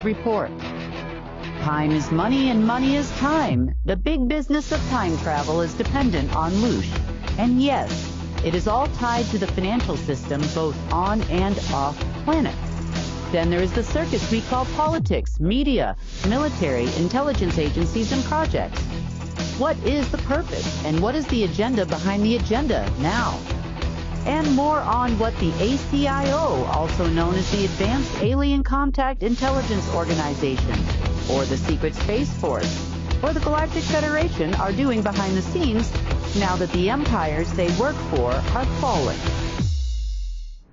report. Time is money and money is time. The big business of time travel is dependent on loosh. And yes, it is all tied to the financial system both on and off planet. Then there is the circus we call politics, media, military, intelligence agencies, and projects. What is the purpose and what is the agenda behind the agenda now? And more on what the ACIO, also known as the Advanced Alien Contact Intelligence Organization, or the Secret Space Force, or the Galactic Federation are doing behind the scenes now that the empires they work for are falling.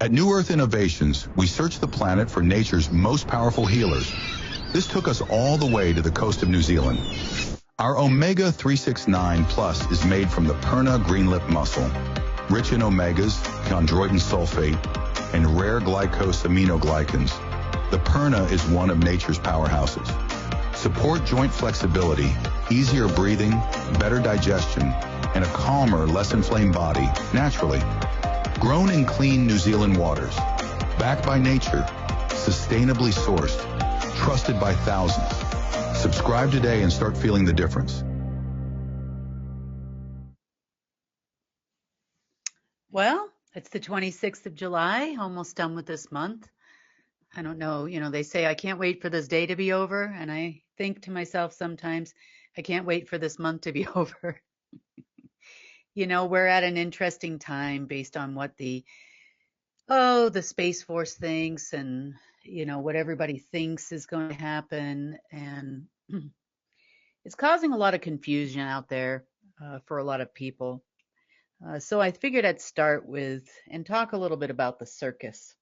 At New Earth Innovations, we search the planet for nature's most powerful healers. This took us all the way to the coast of New Zealand. Our Omega 369 Plus is made from the Perna greenlip mussel, rich in omegas, chondroitin sulfate, and rare glycose aminoglycans. The Perna is one of nature's powerhouses. Support joint flexibility, easier breathing, better digestion, and a calmer, less inflamed body naturally. Grown in clean New Zealand waters, backed by nature, sustainably sourced, trusted by thousands. Subscribe today and start feeling the difference. Well, it's the 26th of July, almost done with this month. I don't know, they say I can't wait for this day to be over, and I think to myself sometimes, I can't wait for this month to be over. We're at an interesting time based on what the Space Force thinks and, what everybody thinks is going to happen. And it's causing a lot of confusion out there for a lot of people. So I figured I'd start with and talk a little bit about the circus.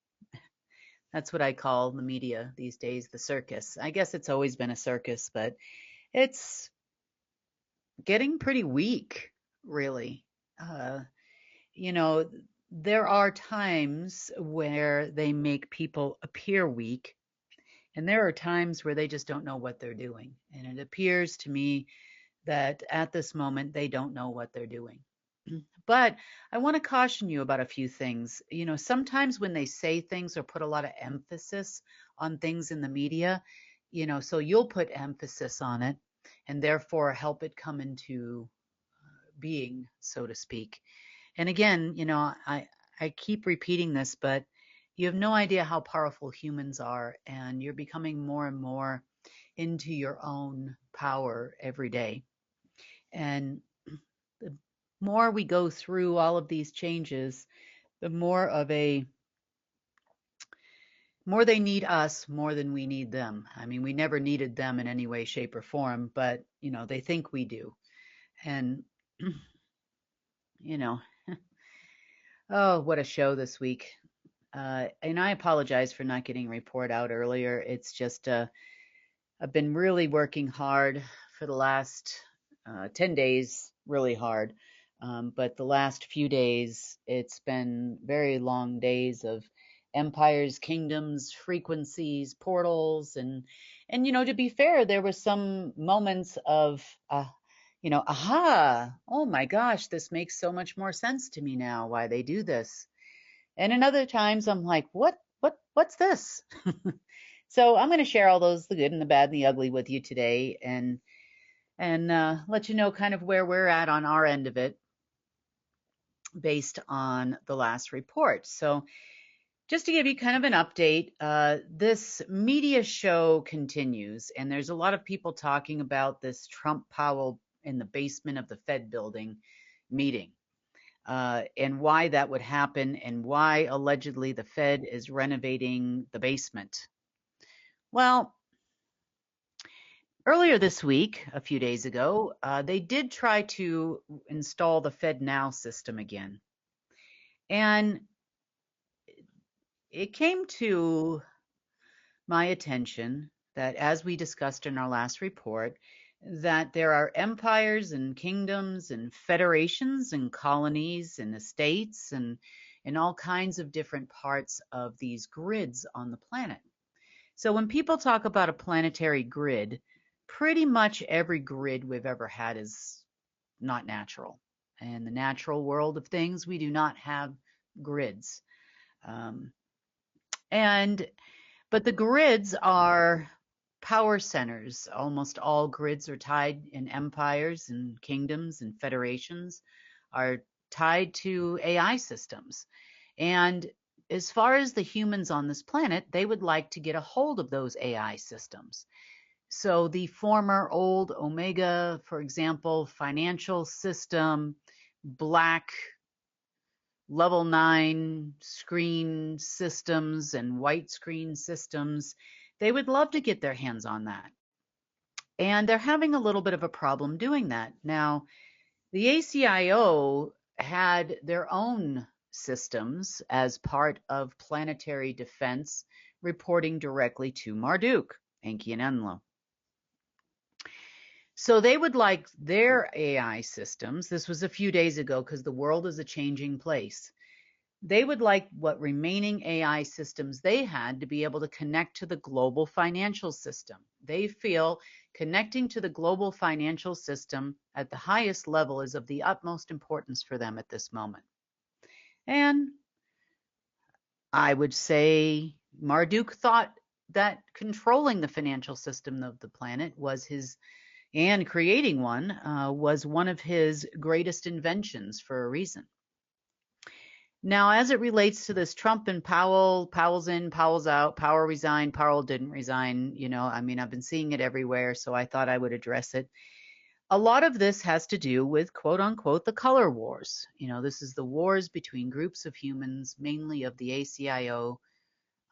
That's what I call the media these days, the circus. I guess it's always been a circus, but it's getting pretty weak, really. There are times where they make people appear weak, and there are times where they just don't know what they're doing. And it appears to me that at this moment, they don't know what they're doing. But I want to caution you about a few things. Sometimes when they say things or put a lot of emphasis on things in the media, so you'll put emphasis on it and therefore help it come into being, so to speak. And again, I keep repeating this, but you have no idea how powerful humans are, and you're becoming more and more into your own power every day. And the more we go through all of these changes, the more they need us more than we need them. I mean, we never needed them in any way, shape, or form, but, they think we do. And, oh, what a show this week. And I apologize for not getting a report out earlier. It's just, I've been really working hard for the last 10 days, really hard. But the last few days, it's been very long days of empires, kingdoms, frequencies, portals. And to be fair, there were some moments of, aha, oh my gosh, this makes so much more sense to me now, why they do this. And in other times, I'm like, what's this? So I'm going to share all those, the good and the bad and the ugly with you today, and let you know kind of where we're at on our end of it based on the last report. So just to give you kind of an update, this media show continues, and there's a lot of people talking about this Trump-Powell in the basement of the Fed building meeting, and why that would happen and why allegedly the Fed is renovating the basement. Well, earlier this week, a few days ago, they did try to install the Fed Now system again. And it came to my attention that, as we discussed in our last report, that there are empires and kingdoms and federations and colonies and estates and all kinds of different parts of these grids on the planet. So when people talk about a planetary grid, pretty much every grid we've ever had is not natural. In the natural world of things, we do not have grids. But the grids are power centers. Almost all grids are tied in empires and kingdoms and federations are tied to AI systems. And as far as the humans on this planet, they would like to get a hold of those AI systems. So the former old Omega, for example, financial system, black level 9 screen systems and white screen systems, they would love to get their hands on that. And they're having a little bit of a problem doing that. Now, the ACIO had their own systems as part of planetary defense, reporting directly to Marduk, Enki and Enlil. So they would like their AI systems. This was a few days ago because the world is a changing place. They would like what remaining AI systems they had to be able to connect to the global financial system. They feel connecting to the global financial system at the highest level is of the utmost importance for them at this moment. And I would say Marduk thought that controlling the financial system of the planet was his, and creating one was one of his greatest inventions for a reason. Now, as it relates to this Trump and Powell, Powell's in, Powell's out, Powell resigned, Powell didn't resign, I've been seeing it everywhere, so I thought I would address it. A lot of this has to do with, quote unquote, the color wars. This is the wars between groups of humans, mainly of the ACIO,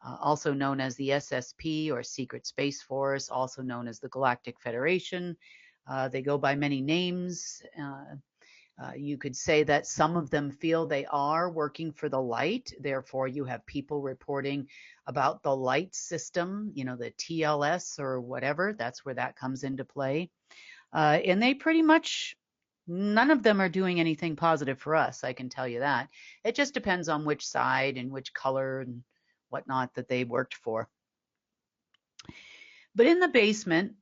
also known as the SSP or Secret Space Force, also known as the Galactic Federation. They go by many names. You could say that some of them feel they are working for the light. Therefore, you have people reporting about the light system, the TLS or whatever. That's where that comes into play. And they pretty much, none of them are doing anything positive for us, I can tell you that. It just depends on which side and which color and whatnot that they worked for. But in the basement,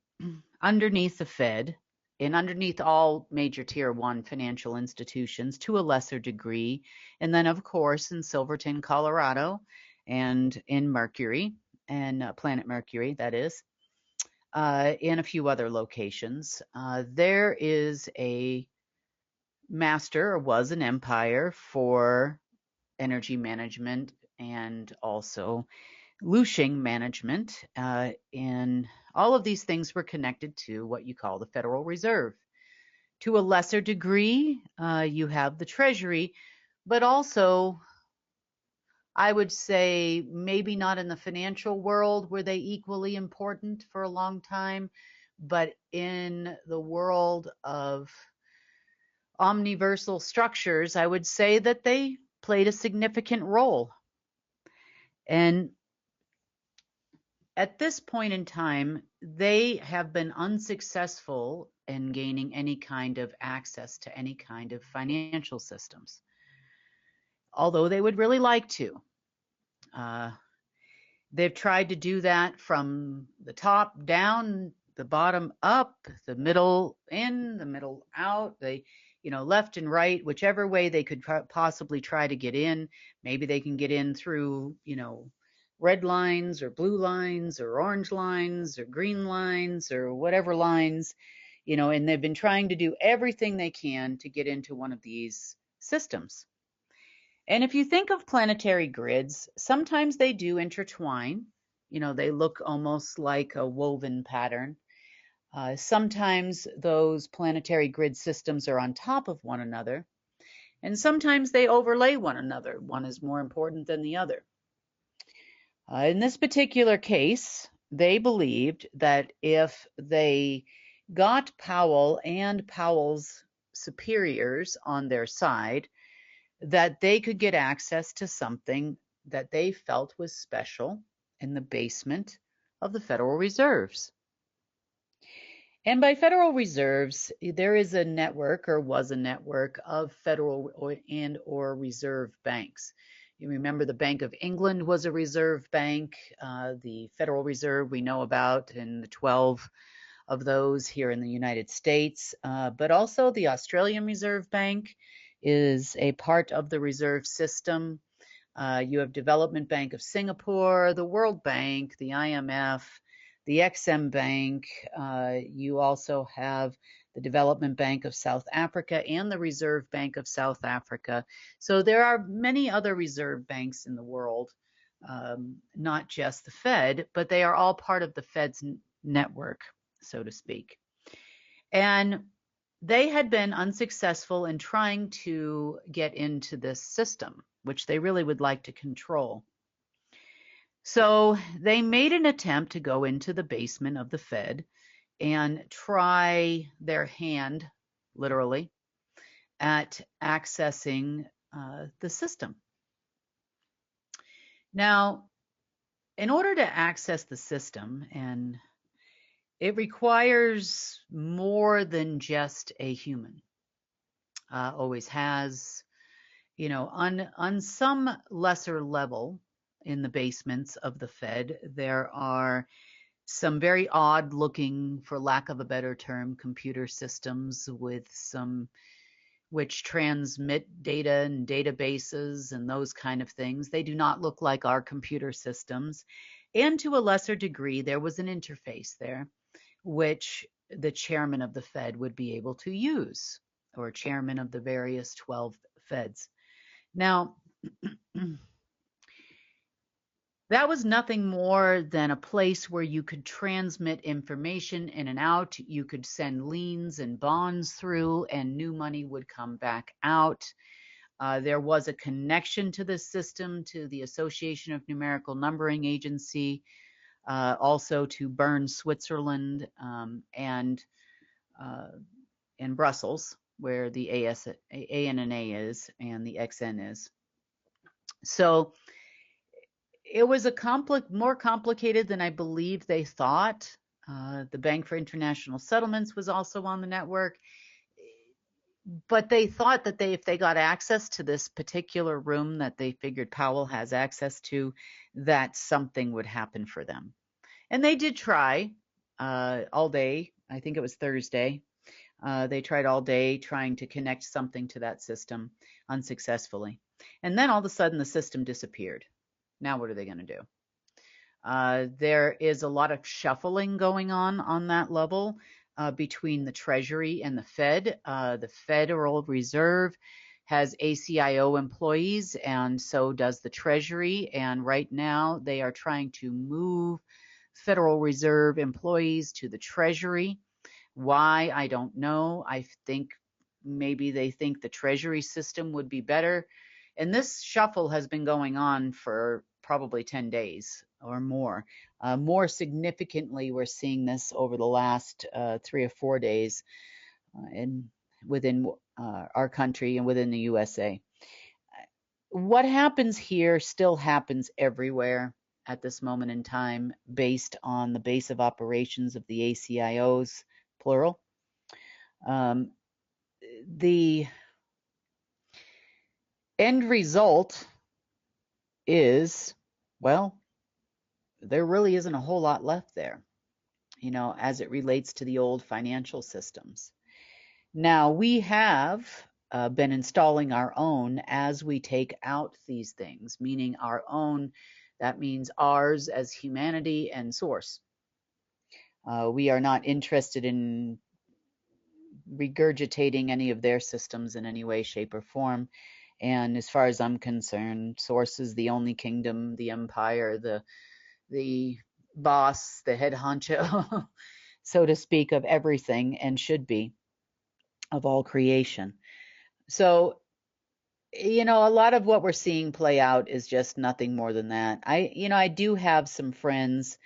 underneath the Fed, and underneath all major tier 1 financial institutions to a lesser degree, and then of course in Silverton, Colorado, and in Mercury, and planet Mercury, that is, in a few other locations, there is a master, or was an empire, for energy management and also looshing management, and all of these things were connected to what you call the Federal Reserve. To a lesser degree, you have the Treasury, but also, I would say, maybe not in the financial world were they equally important for a long time, but in the world of omniversal structures, I would say that they played a significant role. And at this point in time, they have been unsuccessful in gaining any kind of access to any kind of financial systems, although they would really like to. They've tried to do that from the top down, the bottom up, the middle in, the middle out. They, left and right, whichever way they could possibly try to get in. Maybe they can get in through, red lines or blue lines or orange lines or green lines or whatever lines, and they've been trying to do everything they can to get into one of these systems. And if you think of planetary grids, sometimes they do intertwine. They look almost like a woven pattern. Sometimes those planetary grid systems are on top of one another, and sometimes they overlay one another. One is more important than the other. In this particular case, they believed that if they got Powell and Powell's superiors on their side, that they could get access to something that they felt was special in the basement of the Federal Reserves. And by Federal Reserves, there is a network, or was a network, of federal or reserve banks. You remember the Bank of England was a reserve bank. The Federal Reserve we know about, and the 12 of those here in the United States. But also the Australian Reserve Bank is a part of the reserve system. You have Development Bank of Singapore, the World Bank, the IMF, the Exim Bank. You also have the Development Bank of South Africa and the Reserve Bank of South Africa. So there are many other reserve banks in the world, not just the Fed, but they are all part of the Fed's network, so to speak. And they had been unsuccessful in trying to get into this system, which they really would like to control. So they made an attempt to go into the basement of the Fed and try their hand, literally, at accessing the system. Now, in order to access the system, and it requires more than just a human, always has, on some lesser level in the basements of the Fed, there are some very odd looking, for lack of a better term, computer systems with some which transmit data and databases and those kind of things. They do not look like our computer systems. And to a lesser degree, there was an interface there, which the chairman of the Fed would be able to use, or chairman of the various 12 Feds. Now, that was nothing more than a place where you could transmit information in and out. You could send liens and bonds through, and new money would come back out. There was a connection to this system to the Association of Numerical Numbering Agency, also to Bern, Switzerland, and Brussels, where the ANNA is and the XN is. So it was more complicated than I believe they thought. The Bank for International Settlements was also on the network, but they thought that if they got access to this particular room that they figured Powell has access to, that something would happen for them. And they did try all day. I think it was Thursday. They tried all day trying to connect something to that system unsuccessfully. And then all of a sudden the system disappeared. Now what are they going to do? There is a lot of shuffling going on that level between the Treasury and the Fed. The Federal Reserve has ACIO employees, and so does the Treasury. And right now they are trying to move Federal Reserve employees to the Treasury. Why? I don't know. I think maybe they think the Treasury system would be better. And this shuffle has been going on for probably 10 days or more. More significantly, we're seeing this over the last 3 or 4 days within our country and within the USA. What happens here still happens everywhere at this moment in time, based on the base of operations of the ACIOs, plural. The end result is, well, there really isn't a whole lot left there, as it relates to the old financial systems. Now, we have been installing our own as we take out these things, meaning our own. That means ours as humanity and source. We are not interested in regurgitating any of their systems in any way, shape, or form. And as far as I'm concerned, source is the only kingdom, the empire, the boss, the head honcho, so to speak, of everything, and should be, of all creation. So, a lot of what we're seeing play out is just nothing more than that. I do have some friends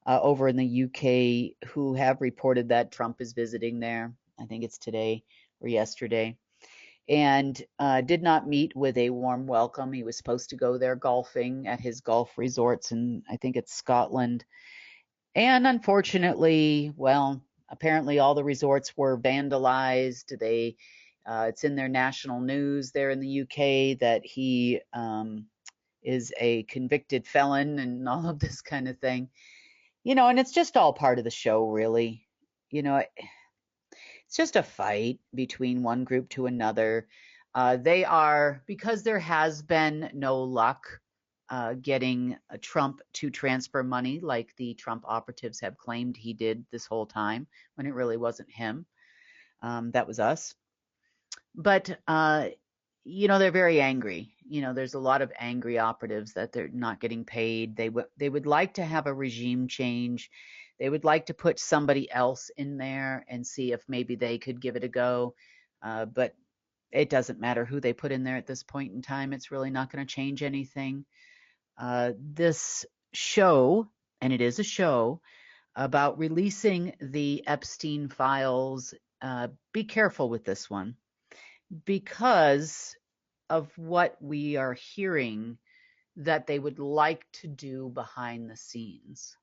over in the UK who have reported that Trump is visiting there. I think it's today or yesterday, and did not meet with a warm welcome. He was supposed to go there golfing at his golf resorts in, I think it's Scotland. And unfortunately, well, apparently all the resorts were vandalized. It's in their national news there in the UK that he is a convicted felon and all of this kind of thing. And it's just all part of the show, really. It's just a fight between one group to another. Because there has been no luck getting Trump to transfer money like the Trump operatives have claimed he did this whole time, when it really wasn't him. That was us. But, they're very angry. There's a lot of angry operatives that they're not getting paid. They would like to have a regime change. They would like to put somebody else in there and see if maybe they could give it a go. But it doesn't matter who they put in there at this point in time. It's really not going to change anything. This show, and it is a show, about releasing the Epstein files, be careful with this one because of what we are hearing that they would like to do behind the scenes.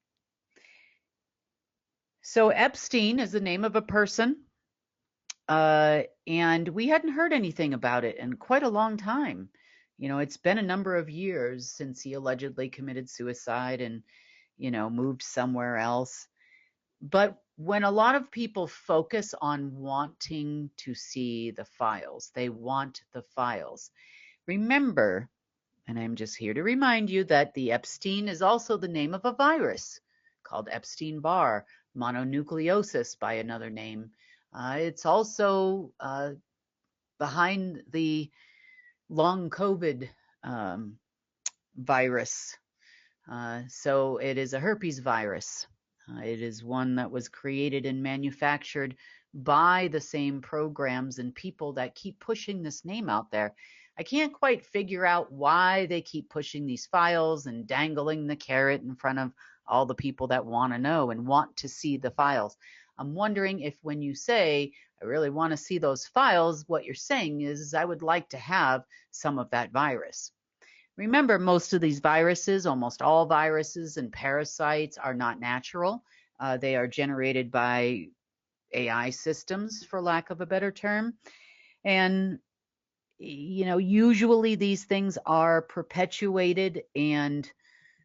So Epstein is the name of a person, and we hadn't heard anything about it in quite a long time. It's been a number of years since he allegedly committed suicide and, moved somewhere else. But when a lot of people focus on wanting to see the files, they want the files. Remember, and I'm just here to remind you that the Epstein is also the name of a virus called Epstein-Barr, mononucleosis by another name. It's also behind the long COVID virus. So it is a herpes virus. It is one that was created and manufactured by the same programs and people that keep pushing this name out there. I can't quite figure out why they keep pushing these files and dangling the carrot in front of all the people that want to know and want to see the files. I'm wondering if when you say, I really want to see those files, what you're saying is, I would like to have some of that virus. Remember, most of these viruses, almost all viruses and parasites, are not natural. They are generated by AI systems, for lack of a better term. And, usually these things are perpetuated, and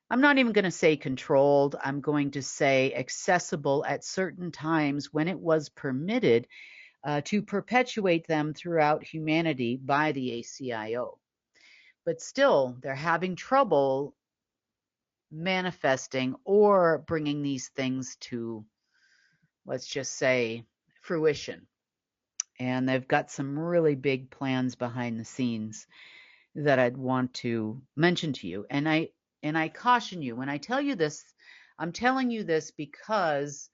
I'm not even going to say controlled. I'm going to say accessible at certain times when it was permitted to perpetuate them throughout humanity by the ACIO. But still, they're having trouble manifesting or bringing these things to, let's just say, fruition. And they've got some really big plans behind the scenes that I'd want to mention to you. And I caution you when I tell you this. I'm telling you this because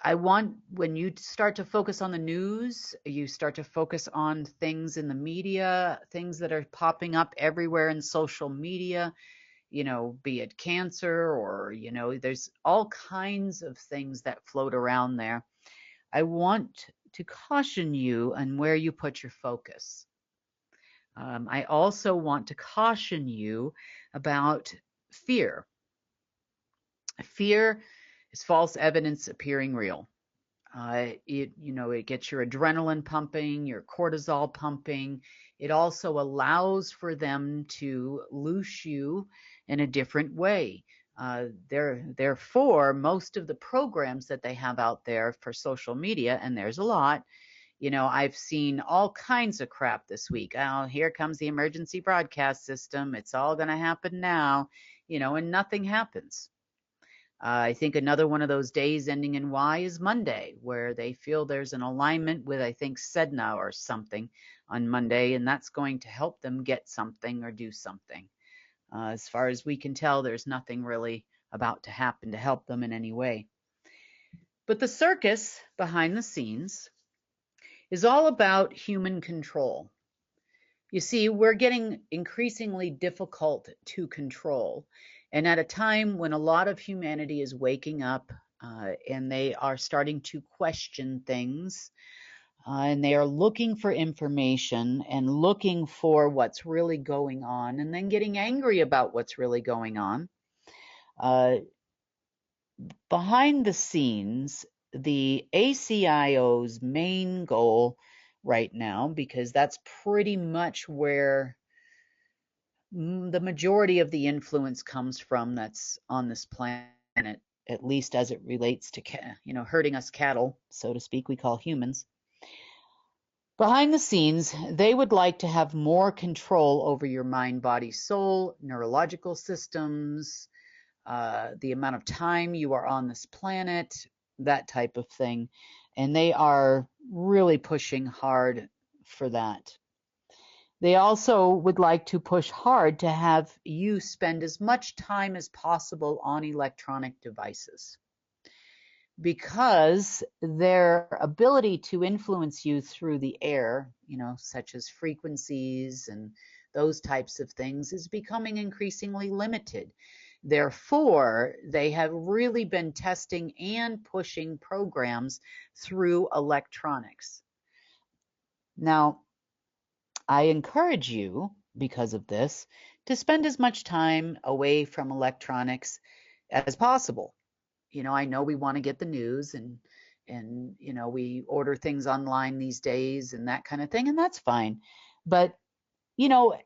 I want, when you start to focus on the news, you start to focus on things in the media, things that are popping up everywhere in social media, be it cancer or, there's all kinds of things that float around there. I want to caution you on where you put your focus. I also want to caution you about fear. Fear is false evidence appearing real. It gets your adrenaline pumping, your cortisol pumping. It also allows for them to loosh you in a different way. Therefore, most of the programs that they have out there for social media, and there's a lot, I've seen all kinds of crap this week. Oh, here comes the emergency broadcast system. It's all going to happen now, and nothing happens. I think another one of those days ending in Y is Monday, where they feel there's an alignment with, I think, Sedna or something on Monday, and that's going to help them get something or do something. As far as we can tell, there's nothing really about to happen to help them in any way. But the circus behind the scenes is all about human control. You see, we're getting increasingly difficult to control. And at a time when a lot of humanity is waking up and they are starting to question things and they are looking for information and looking for what's really going on and then getting angry about what's really going on. Behind the scenes, the ACIO's main goal right now, because that's pretty much where the majority of the influence comes from that's on this planet, at least as it relates to herding us cattle, so to speak, we call humans. Behind the scenes, they would like to have more control over your mind, body, soul, neurological systems, the amount of time you are on this planet, that type of thing. And they are really pushing hard for that. They also would like to push hard to have you spend as much time as possible on electronic devices, because their ability to influence you through the air, such as frequencies and those types of things, is becoming increasingly limited. Therefore, they have really been testing and pushing programs through electronics. Now, I encourage you, because of this, to spend as much time away from electronics as possible. I know we want to get the news, and we order things online these days and that kind of thing, and that's fine. But you know,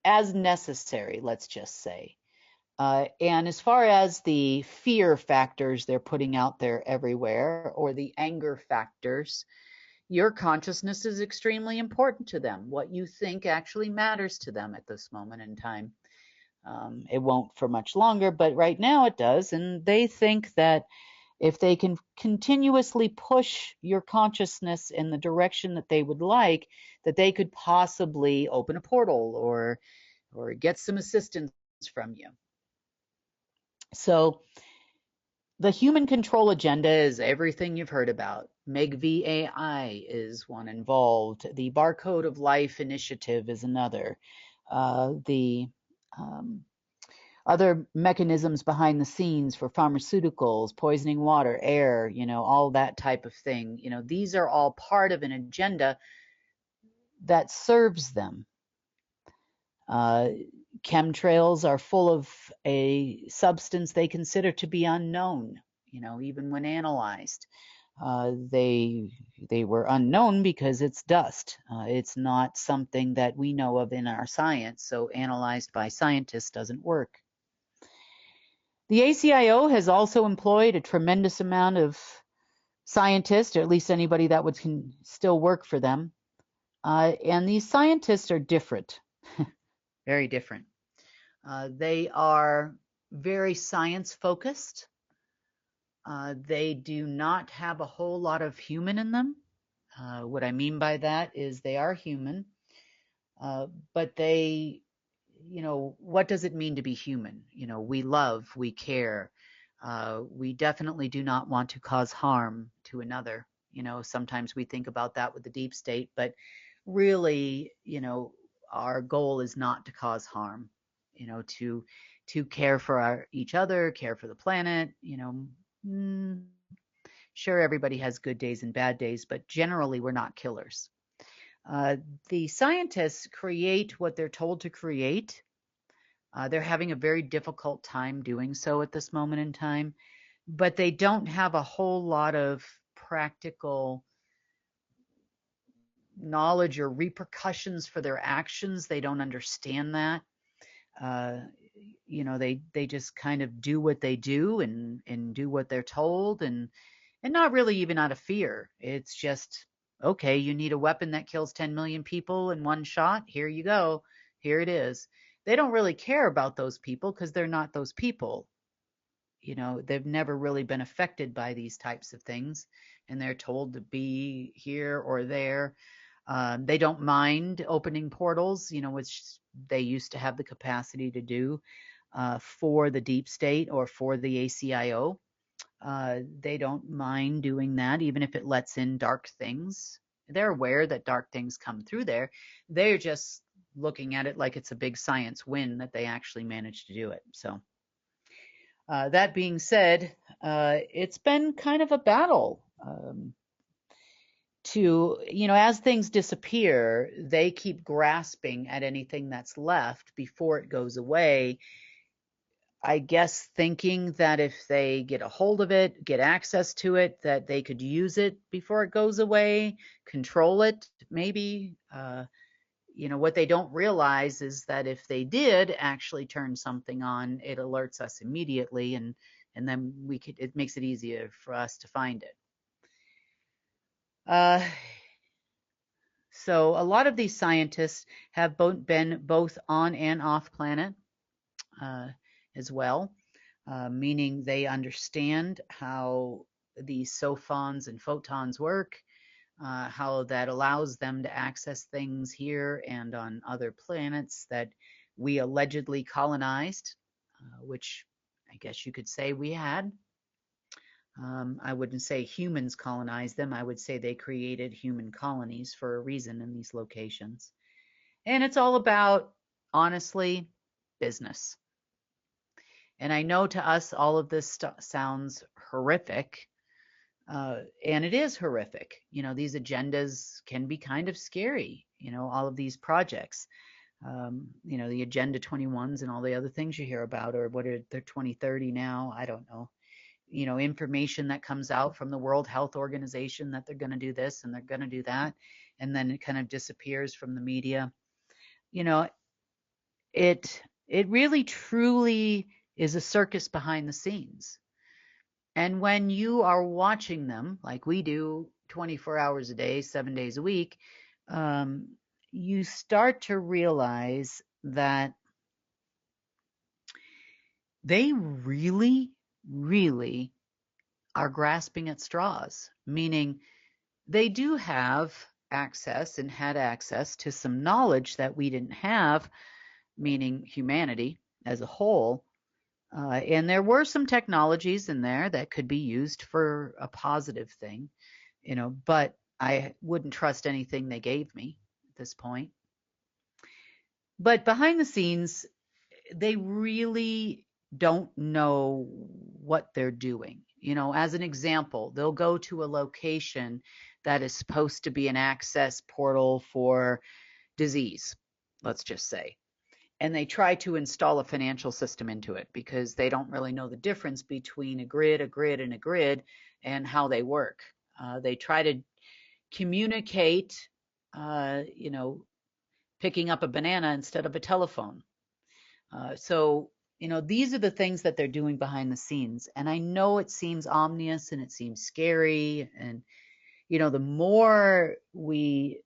as necessary, let's just say. And as far as the fear factors they're putting out there everywhere, or the anger factors, your consciousness is extremely important to them. What you think actually matters to them at this moment in time. It won't for much longer, but right now it does. And they think that if they can continuously push your consciousness in the direction that they would like, that they could possibly open a portal or get some assistance from you. So the human control agenda is everything you've heard about. MEGVAI is one involved. The Barcode of Life Initiative is another. The other mechanisms behind the scenes for pharmaceuticals, poisoning water, air, all that type of thing. These are all part of an agenda that serves them. Chemtrails are full of a substance they consider to be unknown, even when analyzed. They were unknown because it's dust. It's not something that we know of in our science, so analyzed by scientists doesn't work. The ACIO has also employed a tremendous amount of scientists, or at least anybody that can still work for them. And these scientists are different, very different. They are very science focused. They do not have a whole lot of human in them. What I mean by that is they are human, but they, what does it mean to be human? We love, we care. We definitely do not want to cause harm to another. Sometimes we think about that with the deep state, but really, our goal is not to cause harm, to care for each other, care for the planet. Sure, everybody has good days and bad days, but generally we're not killers. The scientists create what they're told to create. They're having a very difficult time doing so at this moment in time, but they don't have a whole lot of practical knowledge or repercussions for their actions. They don't understand that. They just kind of do what they do and do what they're told, and not really even out of fear. It's just, okay, you need a weapon that kills 10 million people in one shot. Here you go. Here it is. They don't really care about those people because they're not those people. They've never really been affected by these types of things, and they're told to be here or there. They don't mind opening portals, which they used to have the capacity to do for the deep state or for the ACIO. They don't mind doing that, even if it lets in dark things. They're aware that dark things come through there. They're just looking at it like it's a big science win that they actually managed to do it. So that being said, it's been kind of a battle. As things disappear, they keep grasping at anything that's left before it goes away. I guess thinking that if they get a hold of it, get access to it, that they could use it before it goes away, control it, maybe. What they don't realize is that if they did actually turn something on, it alerts us immediately, and then it makes it easier for us to find it. So a lot of these scientists have been both on and off planet uh, as well, meaning they understand how these sophons and photons work, how that allows them to access things here and on other planets that we allegedly colonized, which I guess you could say we had. I wouldn't say humans colonized them. I would say they created human colonies for a reason in these locations. And it's all about, honestly, business. And I know to us, all of this sounds horrific. And it is horrific. These agendas can be kind of scary, all of these projects. The Agenda 21s and all the other things you hear about, or what are the 2030 now? I don't know. Information that comes out from the World Health Organization that they're going to do this and they're going to do that, and then it kind of disappears from the media. It really truly is a circus behind the scenes. And when you are watching them, like we do 24 hours a day, 7 days a week, you start to realize that they really, really are grasping at straws, meaning they do have access and had access to some knowledge that we didn't have, meaning humanity as a whole. And there were some technologies in there that could be used for a positive thing, but I wouldn't trust anything they gave me at this point. But behind the scenes, they really don't know what they're doing. As an example, they'll go to a location that is supposed to be an access portal for disease, let's just say. And they try to install a financial system into it because they don't really know the difference between a grid, and a grid and how they work. They try to communicate, picking up a banana instead of a telephone. So these are the things that they're doing behind the scenes. And I know it seems ominous and it seems scary. And, the more we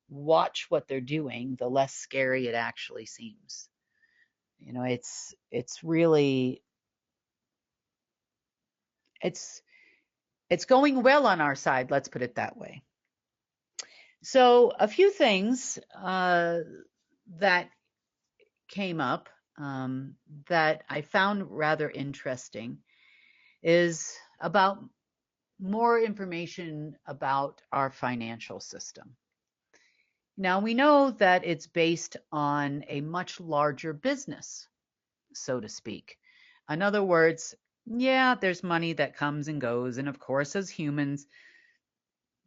watch what they're doing, the less scary it actually seems. It's really, it's going well on our side, let's put it that way. So a few things that came up that I found rather interesting is about more information about our financial system. Now, we know that it's based on a much larger business, so to speak. In other words, yeah, there's money that comes and goes. And of course, as humans,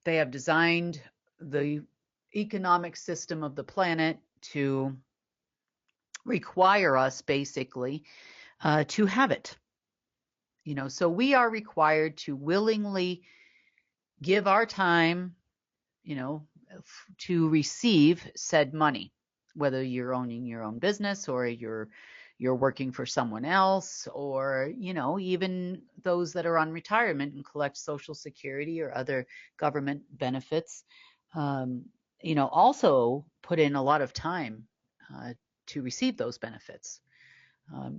they have designed the economic system of the planet to require us basically to have it. So we are required to willingly give our time, to receive said money, whether you're owning your own business or you're working for someone else, or even those that are on retirement and collect Social Security or other government benefits, also put in a lot of time to receive those benefits.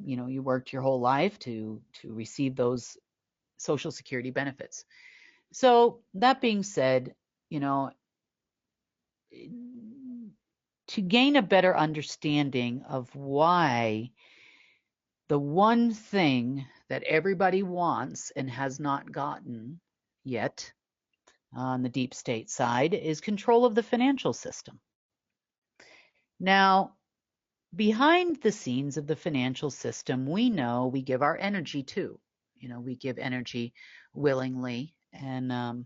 You worked your whole life to receive those Social Security benefits. So that being said, to gain a better understanding of why the one thing that everybody wants and has not gotten yet on the deep state side is control of the financial system. Now, behind the scenes of the financial system, we know we give our energy to. We give energy willingly. And,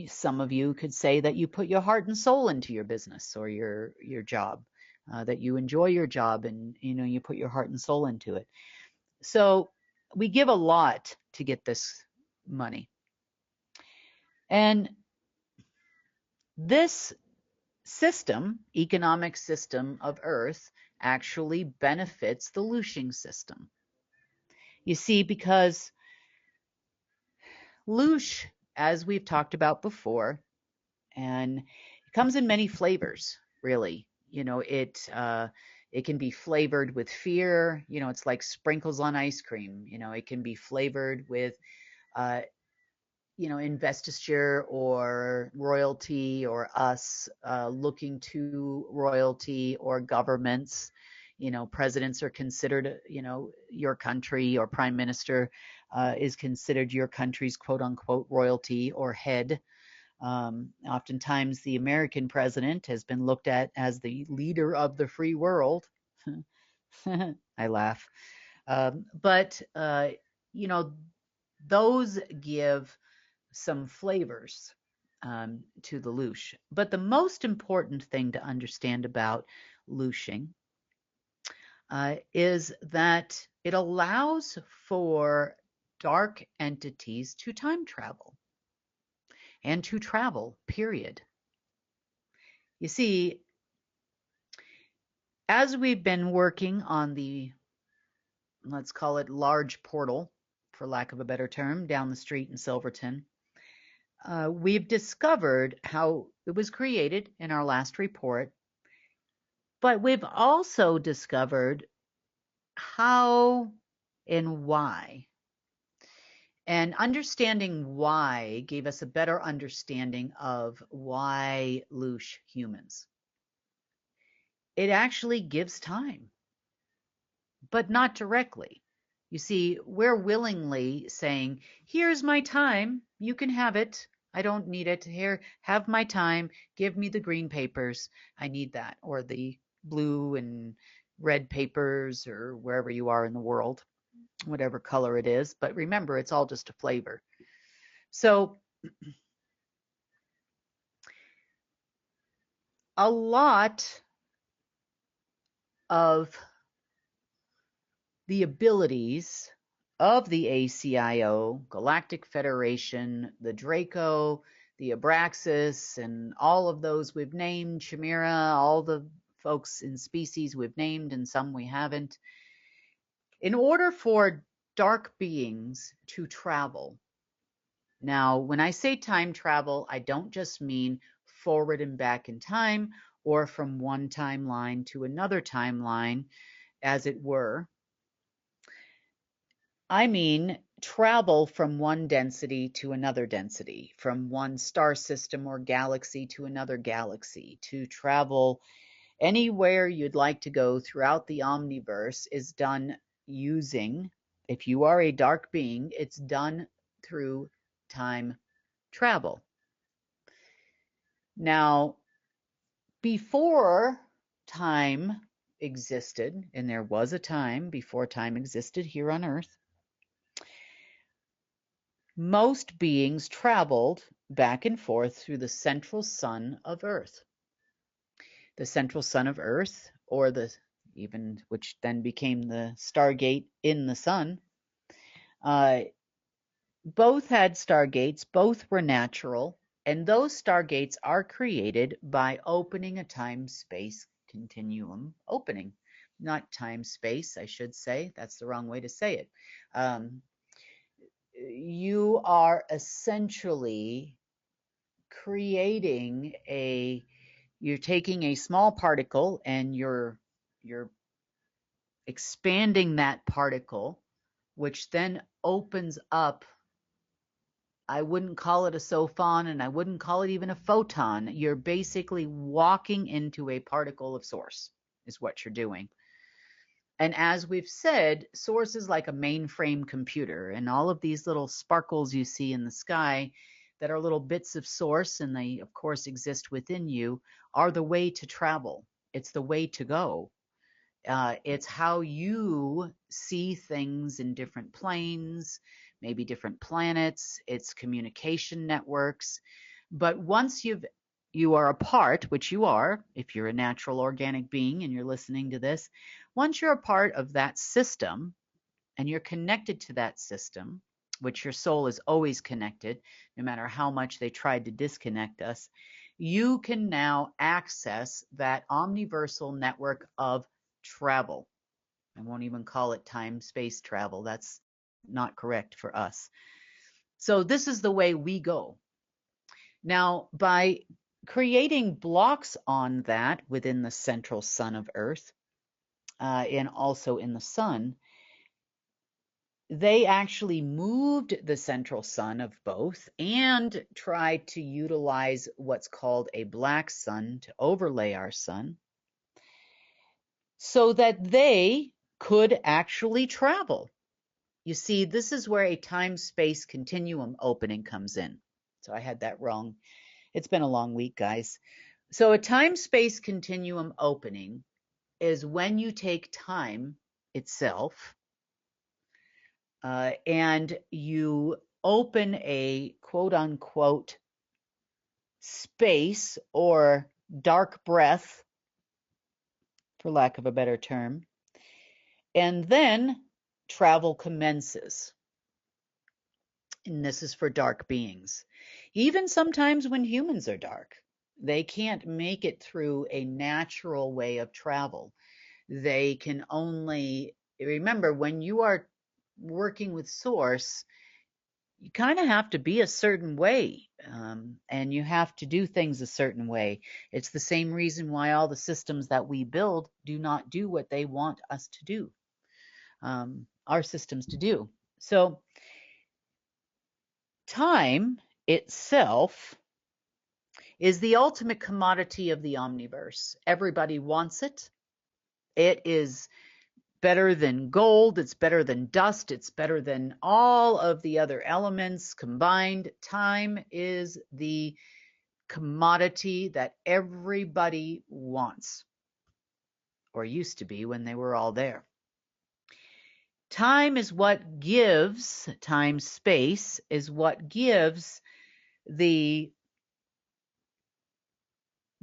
some of you could say that you put your heart and soul into your business or your job, that you enjoy your job and, you put your heart and soul into it. So we give a lot to get this money. And this system, economic system of Earth, actually benefits the looshing system. You see, because loosh, as we've talked about before, and It comes in many flavors, really. It can be flavored with fear. It's like sprinkles on ice cream. It can be flavored with uh, investiture or royalty or us looking to royalty or governments. Presidents are considered, your country or prime minister is considered your country's quote unquote royalty or head. Oftentimes, the American president has been looked at as the leader of the free world. I laugh. But you know, those give some flavors to the loosh. But the most important thing to understand about looshing is that it allows for dark entities to time travel and to travel, period. You see, as we've been working on the, let's call it large portal, for lack of a better term, down the street in Silverton, we've discovered how it was created in our last report, but we've also discovered how and why. And understanding why gave us a better understanding of why loosh humans. It actually gives time, but not directly. You see, we're willingly saying, here's my time, you can have it. I don't need it. Here, have my time. Give me the green papers. I need that. Or the blue and red papers, or wherever you are in the world, whatever color it is. But remember, it's all just a flavor. So a lot of the abilities of the ACIO, Galactic Federation, the Draco, the Abraxas, and all of those we've named, Chimera, all the folks in species we've named and some we haven't. In order for dark beings to travel, now when I say time travel, I don't just mean forward and back in time or from one timeline to another timeline, as it were. I mean travel from one density to another density, from one star system or galaxy to another galaxy. To travel anywhere you'd like to go throughout the omniverse is done using, if you are a dark being, it's done through time travel. Now, before time existed, and there was a time before time existed here on Earth, most beings traveled back and forth through the central sun of Earth. The central sun of Earth, or which then became the Stargate in the sun, both had stargates, both were natural, and those stargates are created by opening a time-space continuum opening. Not time-space, I should say. That's the wrong way to say it. You are essentially creating you're taking a small particle and you're expanding that particle, which then opens up. I wouldn't call it a sophon, and I wouldn't call it even a photon. You're basically walking into a particle of source, is what you're doing. And as we've said, source is like a mainframe computer, and all of these little sparkles you see in the sky that are little bits of source, and they of course exist within you, are the way to travel. It's the way to go. It's how you see things in different planes, maybe different planets. It's communication networks. But once you are a part, which you are, if you're a natural organic being and you're listening to this, once you're a part of that system and you're connected to that system, which your soul is always connected, no matter how much they tried to disconnect us, you can now access that omniversal network of travel. I won't even call it time-space travel. That's not correct for us. So this is the way we go. Now, by creating blocks on that within the central sun of Earth and also in the sun, they actually moved the central sun of both and tried to utilize what's called a black sun to overlay our sun so that they could actually travel. You see, this is where a time-space continuum opening comes in. So I had that wrong. It's been a long week, guys. So a time-space continuum opening is when you take time itself and you open a quote-unquote space or dark breath, for lack of a better term, and then travel commences. And this is for dark beings. Even sometimes when humans are dark, they can't make it through a natural way of travel. They can only, remember, when you are working with source, you kind of have to be a certain way, and you have to do things a certain way. It's the same reason why all the systems that we build do not do what they want us to do, our systems to do. So time itself is the ultimate commodity of the omniverse. Everybody wants it. It is better than gold, it's better than dust, it's better than all of the other elements combined. Time is the commodity that everybody wants, or used to be when they were all there. Time is what gives, time space is what gives the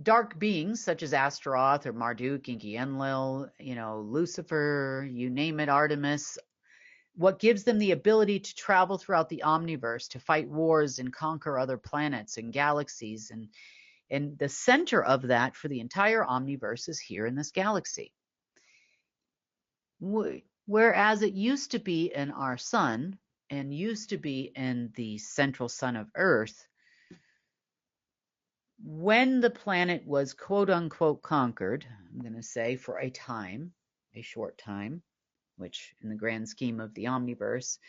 dark beings such as Astaroth or Marduk, Enki Enlil, Lucifer, you name it, Artemis, what gives them the ability to travel throughout the omniverse, to fight wars and conquer other planets and galaxies. And the center of that for the entire omniverse is here in this galaxy. Whereas it used to be in our sun and used to be in the central sun of Earth, when the planet was quote unquote conquered, I'm going to say for a time, a short time, which in the grand scheme of the omniverse,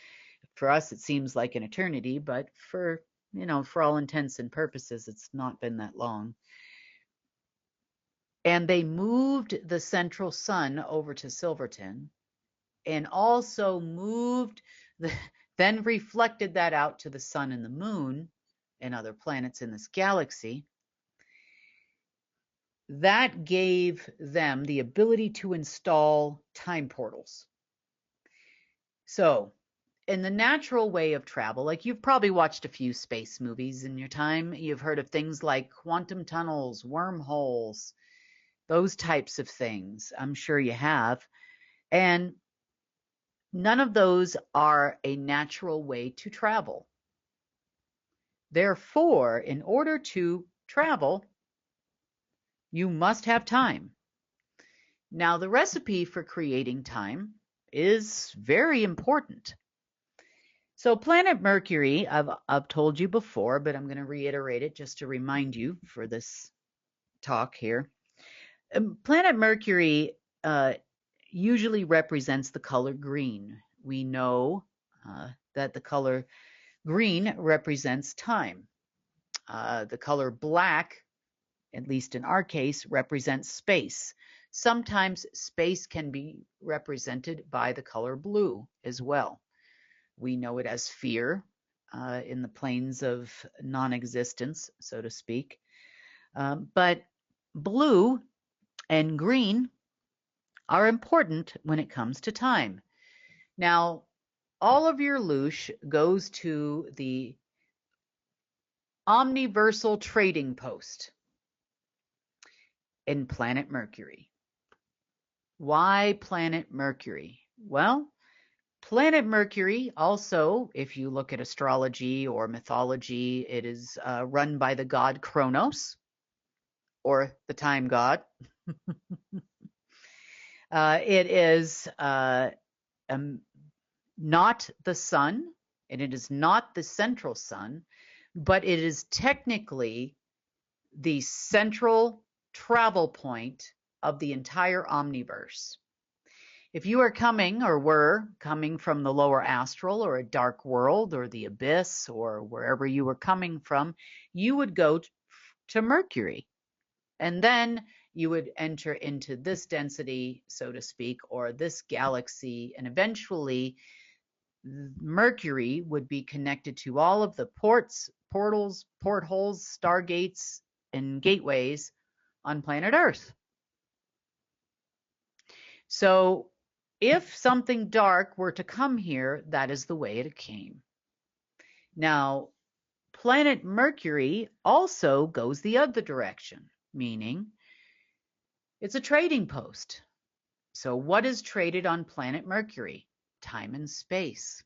for us it seems like an eternity, but for all intents and purposes, it's not been that long. And they moved the central sun over to Silverton and also then reflected that out to the sun and the moon and other planets in this galaxy. That gave them the ability to install time portals. So in the natural way of travel, like you've probably watched a few space movies in your time, you've heard of things like quantum tunnels, wormholes, those types of things. I'm sure you have. And none of those are a natural way to travel. Therefore, in order to travel, you must have time. Now, the recipe for creating time is very important. So planet Mercury, I've told you before, but I'm going to reiterate it just to remind you for this talk here. Planet Mercury usually represents the color green. We know that the color green represents time. The color black, at least in our case, represents space. Sometimes space can be represented by the color blue as well. We know it as fear in the planes of non-existence, so to speak. But blue and green are important when it comes to time. Now, all of your loosh goes to the Omniversal Trading Post in planet Mercury. Why planet Mercury? Well, planet Mercury also, if you look at astrology or mythology, it is run by the god Kronos, or the time god. It is not the sun, and it is not the central sun, but it is technically the central travel point of the entire omniverse. If you are coming or were coming from the lower astral or a dark world or the abyss or wherever you were coming from, you would go to Mercury. And then you would enter into this density, so to speak, or this galaxy, and eventually Mercury would be connected to all of the ports, portals, portholes, stargates, and gateways on planet Earth. So if something dark were to come here, that is the way it came. Now, planet Mercury also goes the other direction, meaning it's a trading post. So what is traded on planet Mercury? Time and space.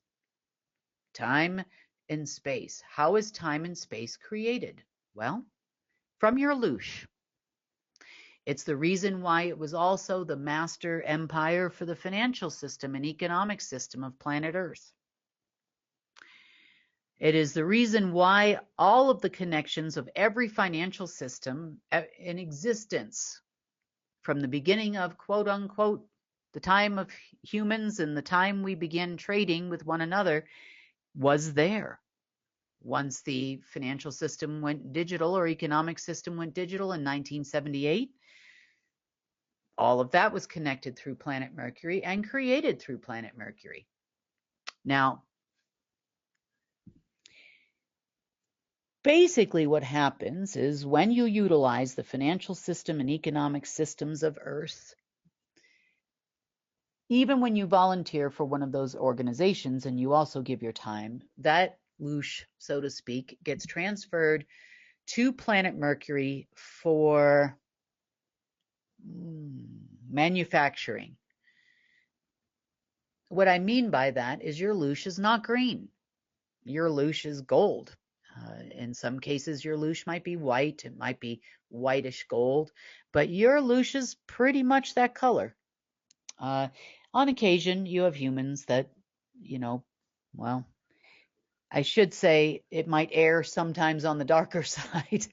Time and space. How is time and space created? Well, from your loosh. It's the reason why it was also the master empire for the financial system and economic system of planet Earth. It is the reason why all of the connections of every financial system in existence from the beginning of quote unquote the time of humans and the time we began trading with one another was there. Once the financial system went digital or economic system went digital in 1978, all of that was connected through planet Mercury and created through planet Mercury. Now, basically what happens is when you utilize the financial system and economic systems of Earth, even when you volunteer for one of those organizations and you also give your time, that loosh, so to speak, gets transferred to planet Mercury for manufacturing. What I mean by that is your loosh is not green. Your loosh is gold. In some cases, your loosh might be white. It might be whitish gold, but your loosh is pretty much that color. On occasion, you have humans that, well, I should say it might err sometimes on the darker side,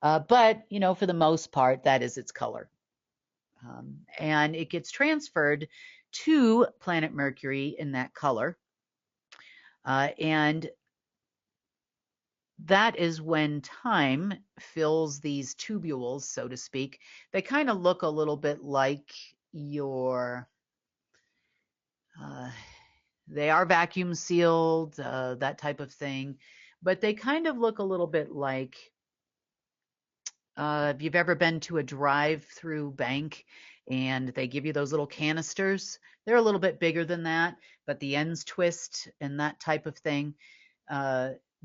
but, for the most part, that is its color. And it gets transferred to planet Mercury in that color. And that is when time fills these tubules, so to speak. They kind of look a little bit like your, they are vacuum sealed, that type of thing, but they kind of look a little bit like, if you've ever been to a drive-through bank and they give you those little canisters, they're a little bit bigger than that, but the ends twist and that type of thing.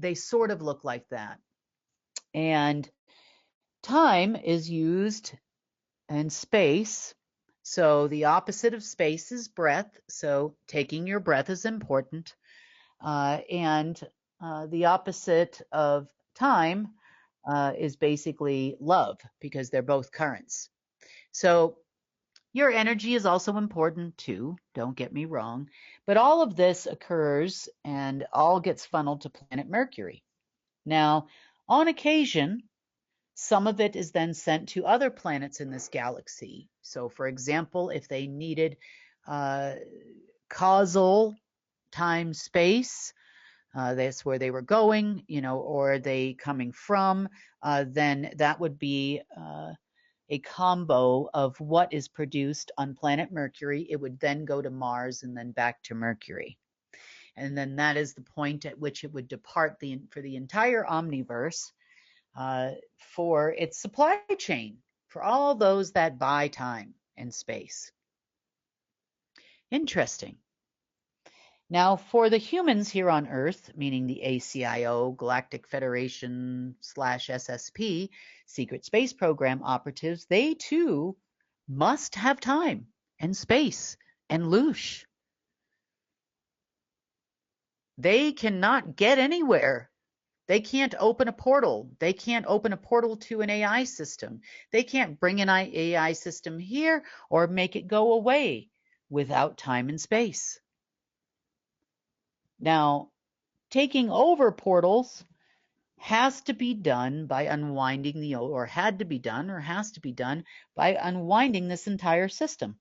They sort of look like that. And time is used in space. So the opposite of space is breath. So taking your breath is important. And the opposite of time is basically love, because they're both currents. So your energy is also important too, don't get me wrong, but all of this occurs and all gets funneled to planet Mercury. Now, on occasion, some of it is then sent to other planets in this galaxy. So, for example, if they needed causal time space, that's where they were going, or they coming from, then that would be a combo of what is produced on planet Mercury. It would then go to Mars and then back to Mercury. And then that is the point at which it would depart for the entire omniverse for its supply chain, for all those that buy time and space. Interesting. Now, for the humans here on Earth, meaning the ACIO, Galactic Federation / SSP, Secret Space Program operatives, they too must have time and space and loosh. They cannot get anywhere. They can't open a portal. They can't open a portal to an AI system. They can't bring an AI system here or make it go away without time and space. Now, taking over portals has to be done by unwinding the, or had to be done, or has to be done by unwinding this entire system.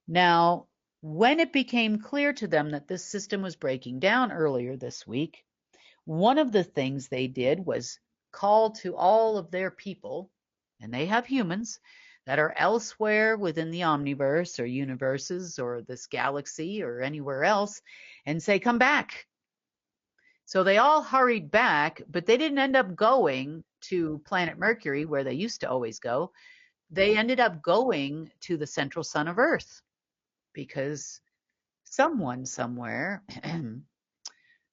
Now, when it became clear to them that this system was breaking down earlier this week, one of the things they did was call to all of their people, and they have humans that are elsewhere within the omniverse or universes or this galaxy or anywhere else, and say, come back. So they all hurried back, but they didn't end up going to planet Mercury where they used to always go. They ended up going to the central sun of Earth because someone somewhere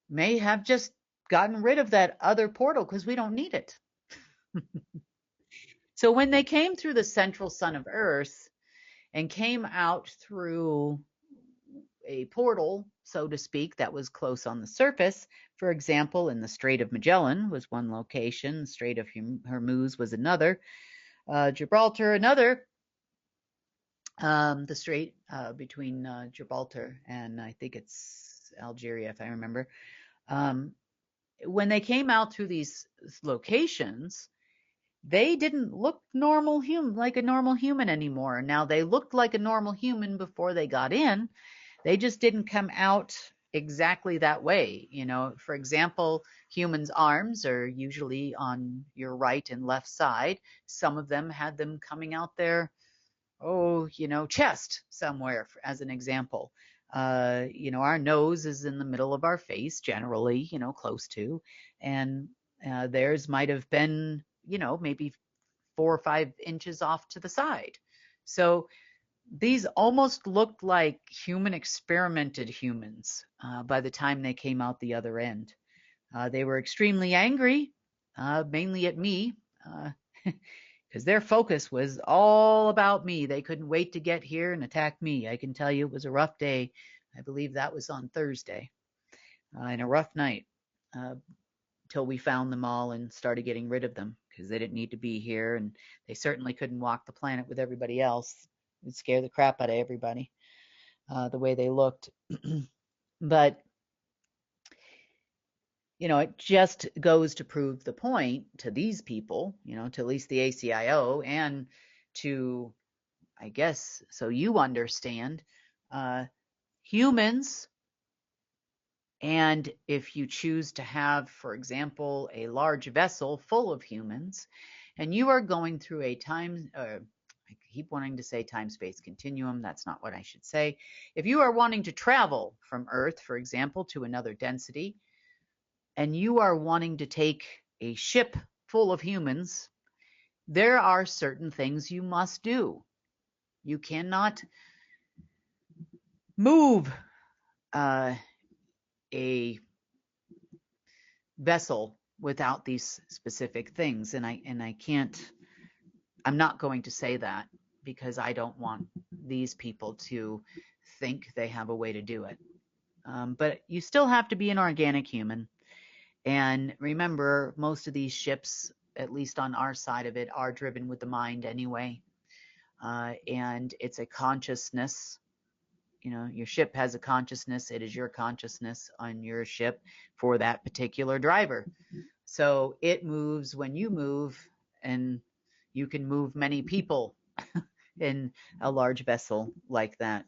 may have just gotten rid of that other portal because we don't need it. So when they came through the central sun of Earth and came out through a portal, so to speak, that was close on the surface, for example, in the Strait of Magellan was one location, the Strait of Hormuz was another, Gibraltar another, the strait between Gibraltar and I think it's Algeria, if I remember. When they came out through these locations, they didn't look like a normal human anymore. Now, they looked like a normal human before they got in. They just didn't come out exactly that way. You know, for example, humans' arms are usually on your right and left side. Some of them had them coming out their, chest somewhere, as an example. Our nose is in the middle of our face, generally, close to, and theirs might have been, maybe 4 or 5 inches off to the side. So these almost looked like human experimented humans by the time they came out the other end. They were extremely angry, mainly at me, because their focus was all about me. They couldn't wait to get here and attack me. I can tell you it was a rough day. I believe that was on Thursday, and a rough night till we found them all and started getting rid of them because they didn't need to be here, and they certainly couldn't walk the planet with everybody else. It would scare the crap out of everybody, the way they looked. But it just goes to prove the point to these people, to at least the ACIO, and to, I guess, so you understand, humans, and if you choose to have, for example, a large vessel full of humans, and you are going through a I keep wanting to say time-space continuum. That's not what I should say. If you are wanting to travel from Earth, for example, to another density, and you are wanting to take a ship full of humans, there are certain things you must do. You cannot move a vessel without these specific things, and I can't. I'm not going to say that because I don't want these people to think they have a way to do it. But you still have to be an organic human. And remember, most of these ships, at least on our side of it, are driven with the mind anyway. And it's a consciousness. Your ship has a consciousness. It is your consciousness on your ship for that particular driver. So it moves when you move, and you can move many people in a large vessel like that.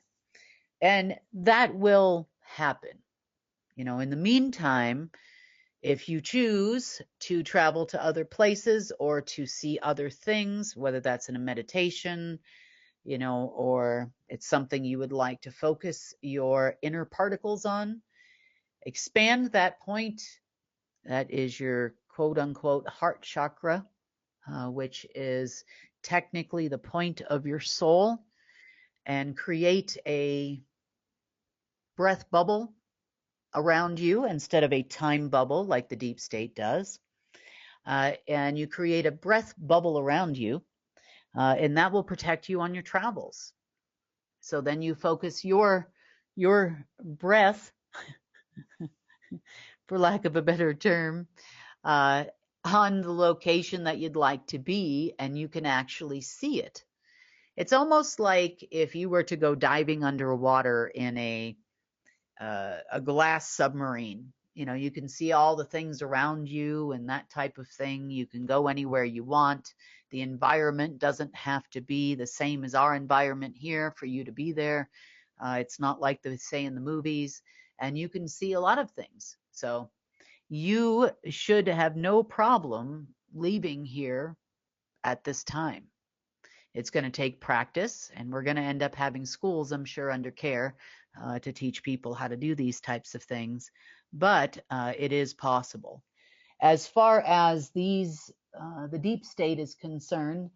And that will happen. In the meantime, if you choose to travel to other places or to see other things, whether that's in a meditation, or it's something you would like to focus your inner particles on, expand that point. That is your quote unquote heart chakra, which is technically the point of your soul, and create a breath bubble around you instead of a time bubble like the deep state does. And you create a breath bubble around you, and that will protect you on your travels. So then you focus your breath, for lack of a better term, on the location that you'd like to be, and you can actually see it. It's almost like if you were to go diving underwater in a glass submarine, You can see all the things around you and that type of thing. You can go anywhere you want. The environment doesn't have to be the same as our environment here for you to be there. It's not like they say in the movies, and you can see a lot of things. So you should have no problem leaving here at this time. It's going to take practice, and we're going to end up having schools, I'm sure, under care to teach people how to do these types of things. But it is possible. As far as the deep state is concerned,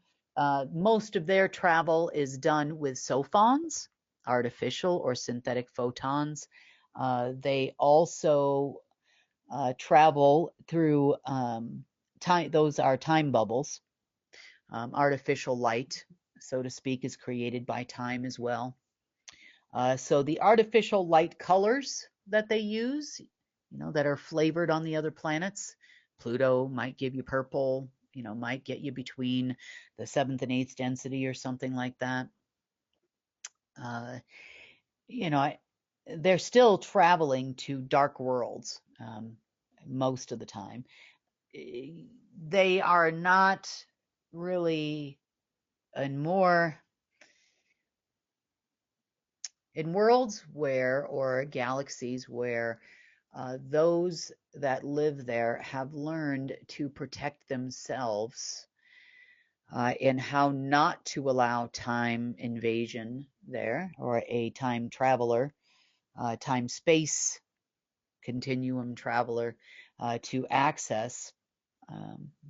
most of their travel is done with sophons, artificial or synthetic photons. They also travel through time. Those are time bubbles. Artificial light, so to speak, is created by time as well. So the artificial light colors that they use, that are flavored on the other planets, Pluto might give you purple, might get you between the 7th and 8th density or something like that. They're still traveling to dark worlds most of the time. They are not really in worlds where, or galaxies where, those that live there have learned to protect themselves and how not to allow time invasion there, or a time traveler, time space continuum traveler to access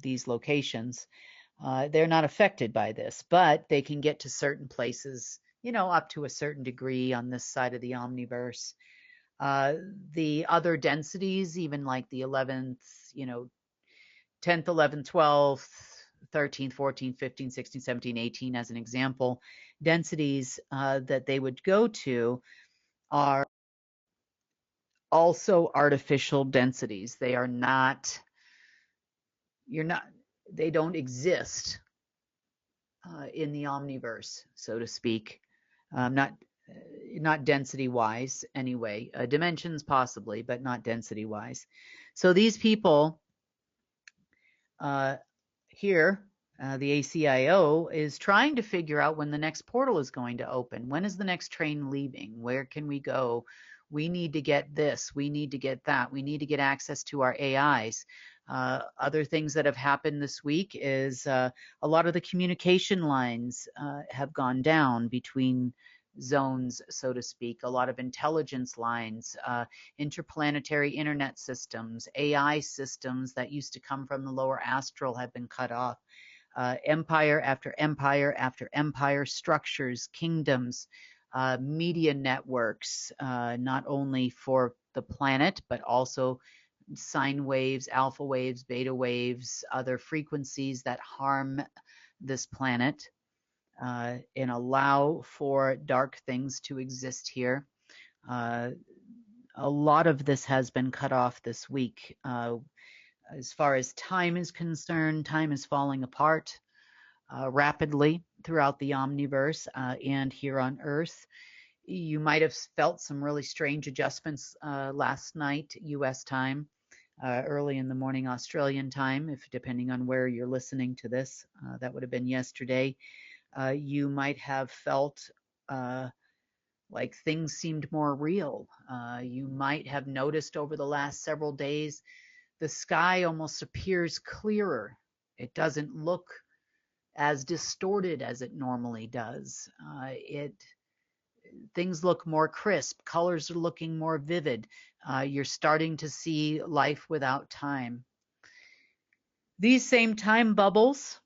these locations. They're not affected by this, but they can get to certain places, up to a certain degree on this side of the omniverse. The other densities, even like the 11th, 10th, 11th, 12th, 13th, 14th, 15th, 16th, 17th, 18th, as an example, densities that they would go to are also artificial densities. They are not, they don't exist in the omniverse, so to speak. Not density wise anyway. Dimensions possibly, but not density wise. So these people here, the ACIO is trying to figure out when the next portal is going to open. When is the next train leaving? Where can we go? We need to get this. We need to get that. We need to get access to our AIs. Other things that have happened this week is a lot of the communication lines have gone down between zones, so to speak. A lot of intelligence lines, interplanetary internet systems, AI systems that used to come from the lower astral have been cut off. Empire after empire after empire, structures, kingdoms, media networks, not only for the planet, but also sine waves, alpha waves, beta waves, other frequencies that harm this planet and allow for dark things to exist here. A lot of this has been cut off this week. As far as time is concerned, time is falling apart rapidly throughout the omniverse and here on Earth. You might have felt some really strange adjustments last night, US time, early in the morning Australian time, if depending on where you're listening to this. That would have been yesterday. You might have felt like things seemed more real. You might have noticed over the last several days the sky almost appears clearer. It doesn't look as distorted as it normally does. Things look more crisp. Colors are looking more vivid. You're starting to see life without time. These same time bubbles,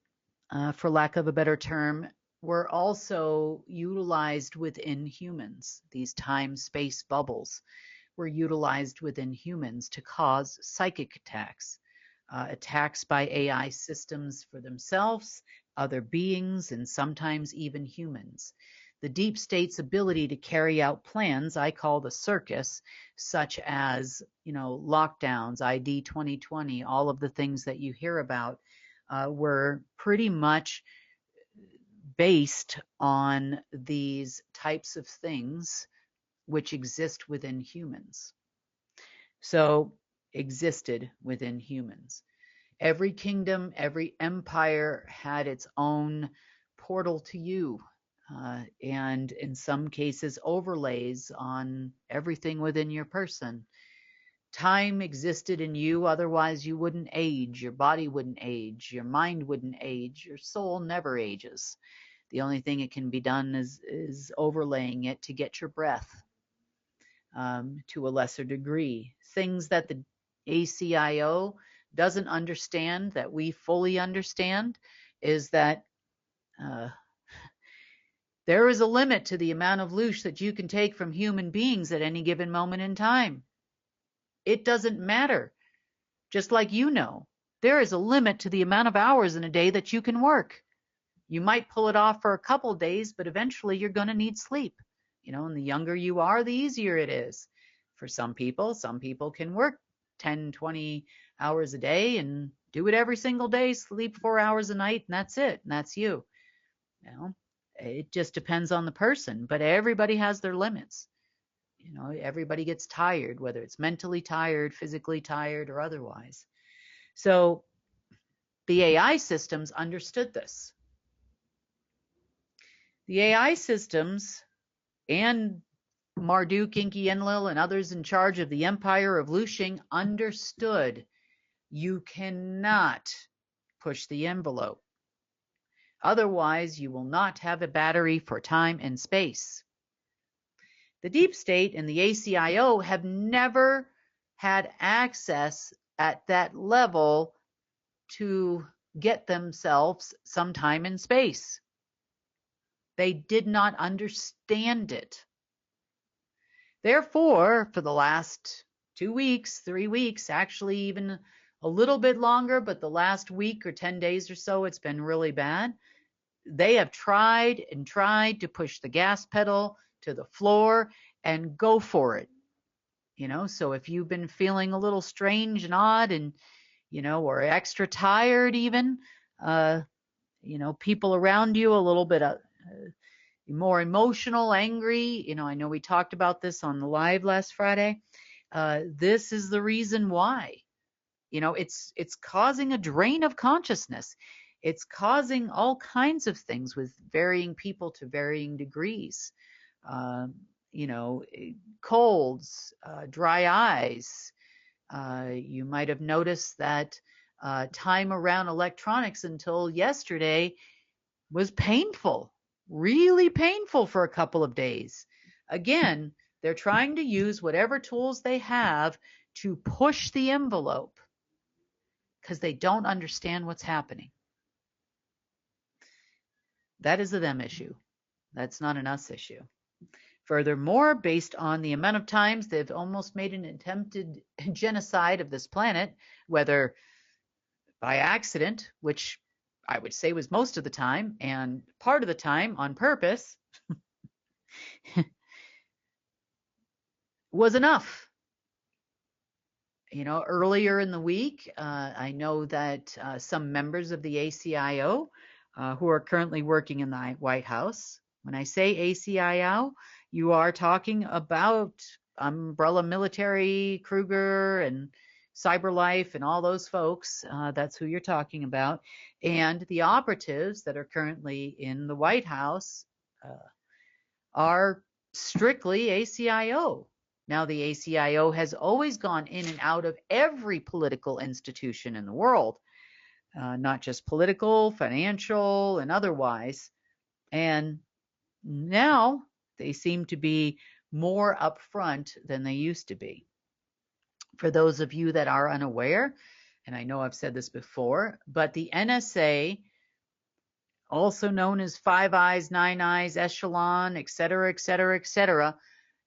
for lack of a better term, were also utilized within humans. These time-space bubbles were utilized within humans to cause psychic attacks, attacks by AI systems for themselves, other beings, and sometimes even humans. The deep state's ability to carry out plans I call the circus, such as, lockdowns, ID 2020, all of the things that you hear about, were pretty much based on these types of things which exist within humans. So existed within humans. Every kingdom, every empire had its own portal to you, and in some cases overlays on everything within your person. Time existed in you, otherwise you wouldn't age, your body wouldn't age, your mind wouldn't age, your soul never ages. The only thing it can be done is overlaying it to get your breath, to a lesser degree. Things that the ACIO doesn't understand that we fully understand is that uh, there is a limit to the amount of loosh that you can take from human beings at any given moment in time. It doesn't matter. Just like there is a limit to the amount of hours in a day that you can work. You might pull it off for a couple of days, but eventually you're going to need sleep. And the younger you are, the easier it is. For some people can work 10, 20 hours a day and do it every single day, sleep 4 hours a night, and that's it. And that's you. It just depends on the person, but everybody has their limits. Everybody gets tired, whether it's mentally tired, physically tired, or otherwise. So the AI systems understood this. The AI systems and Marduk, Enki, Enlil, and others in charge of the empire of looshing understood you cannot push the envelope. Otherwise, you will not have a battery for time and space. The deep state and the ACIO have never had access at that level to get themselves some time and space. They did not understand it. Therefore, for the last 2 weeks, 3 weeks, actually even a little bit longer, but the last week or 10 days or so, it's been really bad. They have tried and tried to push the gas pedal to the floor and go for it. So if you've been feeling a little strange and odd and, or extra tired even, people around you a little bit more emotional, angry. I know we talked about this on the live last Friday. This is the reason why. It's causing a drain of consciousness. It's causing all kinds of things with varying people to varying degrees. Colds, dry eyes. You might have noticed that time around electronics until yesterday was painful, really painful for a couple of days. Again, they're trying to use whatever tools they have to push the envelope because they don't understand what's happening. That is a them issue. That's not an us issue. Furthermore, based on the amount of times they've almost made an attempted genocide of this planet, whether by accident, which I would say was most of the time, and part of the time on purpose, was enough. Earlier in the week, I know that some members of the ACIO who are currently working in the White House, when I say ACIO, you are talking about Umbrella Military, Kruger, and CyberLife, and all those folks. That's who you're talking about. And the operatives that are currently in the White House are strictly ACIO. Now, the ACIO has always gone in and out of every political institution in the world, not just political, financial, and otherwise. And now they seem to be more upfront than they used to be. For those of you that are unaware, and I know I've said this before, but the NSA, also known as Five Eyes, Nine Eyes, Echelon, etc., etc., etc.,